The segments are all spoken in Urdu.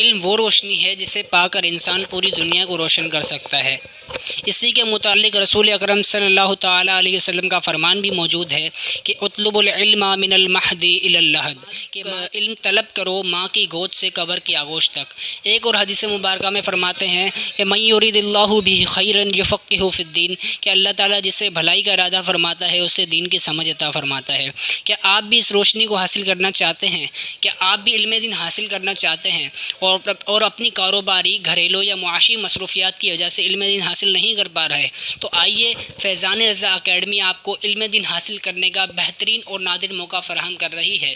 علم وہ روشنی ہے جسے پا کر انسان پوری دنیا کو روشن کر سکتا ہے۔ اسی کے متعلق رسول اکرم صلی اللہ تعالیٰ علیہ وسلم کا فرمان بھی موجود ہے کہ اطلب العلم من المہد الی اللحد، کہ علم طلب کرو ماں کی گود سے قبر کی آغوش تک۔ ایک اور حدیث مبارکہ میں فرماتے ہیں کہ من یرید اللہ بہ خیرا یفقہہ فی الدین، کہ اللہ تعالیٰ جسے بھلائی کا ارادہ فرماتا ہے اسے دین کی سمجھ عطا فرماتا ہے۔ کیا آپ بھی اس روشنی کو حاصل کرنا چاہتے ہیں؟ کیا آپ بھی علم دین حاصل کرنا چاہتے ہیں اور اپنی کاروباری، گھریلو یا معاشی مصروفیات کی وجہ سے علم دین حاصل نہیں کر پا رہے؟ تو آئیے فیضان رضا اکیڈمی آپ کو علم دین حاصل کرنے کا بہترین اور نادر موقع فراہم کر رہی ہے۔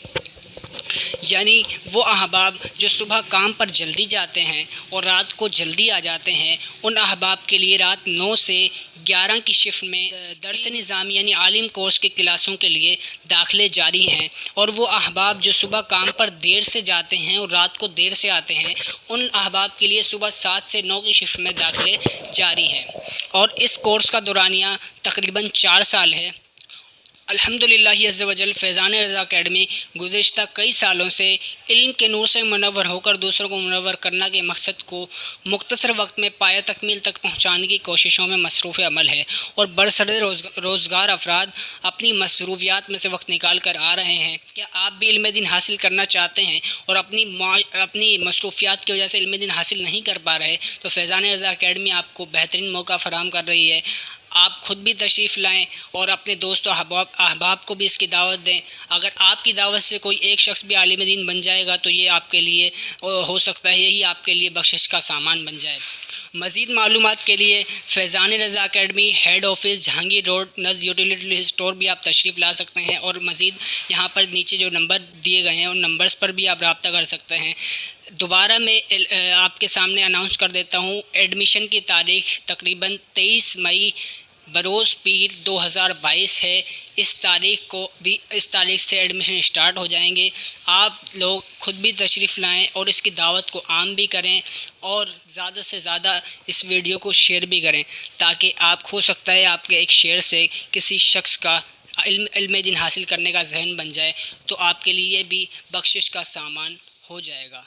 یعنی وہ احباب جو صبح کام پر جلدی جاتے ہیں اور رات کو جلدی آ جاتے ہیں، ان احباب کے لیے رات 9 سے 11 کی شفٹ میں درس نظامی یعنی عالم کورس کی کلاسوں کے لیے داخلے جاری ہیں، اور وہ احباب جو صبح کام پر دیر سے جاتے ہیں اور رات کو دیر سے آتے ہیں، ان احباب کے لیے صبح 7 سے 9 کی شفٹ میں داخلے جاری ہیں، اور اس کورس کا دورانیہ تقریباً 4 سال ہے۔ الحمدللہ عز و جل فیضان رضا اکیڈمی گزشتہ کئی سالوں سے علم کے نور سے منور ہو کر دوسروں کو منور کرنا کے مقصد کو مختصر وقت میں پایہ تکمیل تک پہنچانے کی کوششوں میں مصروف عمل ہے، اور برسر روزگار افراد اپنی مصروفیات میں سے وقت نکال کر آ رہے ہیں۔ کیا آپ بھی علم دین حاصل کرنا چاہتے ہیں اور اپنی مصروفیات کی وجہ سے علم دین حاصل نہیں کر پا رہے؟ تو فیضان رضا اکیڈمی آپ کو بہترین موقع فراہم کر رہی ہے۔ آپ خود بھی تشریف لائیں اور اپنے دوست و احباب کو بھی اس کی دعوت دیں۔ اگر آپ کی دعوت سے کوئی ایک شخص بھی عالم دین بن جائے گا تو یہ آپ کے لیے ہو سکتا ہے یہی آپ کے لیے بخشش کا سامان بن جائے۔ مزید معلومات کے لیے Faizan Raza academy head office Jahangir road نزد یوٹیلیٹی اسٹور بھی آپ تشریف لا سکتے ہیں، اور مزید یہاں پر نیچے جو نمبر دیے گئے ہیں ان نمبرز پر بھی آپ رابطہ کر سکتے ہیں۔ دوبارہ میں آپ کے سامنے اناؤنس کر دیتا ہوں، ایڈمیشن کی تاریخ تقریباً 23 مئی بروز پیر 2022 ہے۔ اس تاریخ سے ایڈمیشن اسٹارٹ ہو جائیں گے۔ آپ لوگ خود بھی تشریف لائیں اور اس کی دعوت کو عام بھی کریں، اور زیادہ سے زیادہ اس ویڈیو کو شیئر بھی کریں، تاکہ آپ ہو سکتا ہے آپ کے ایک شیئر سے کسی شخص کا علم دین حاصل کرنے کا ذہن بن جائے، تو آپ کے لیے بھی بخشش کا سامان ہو جائے گا۔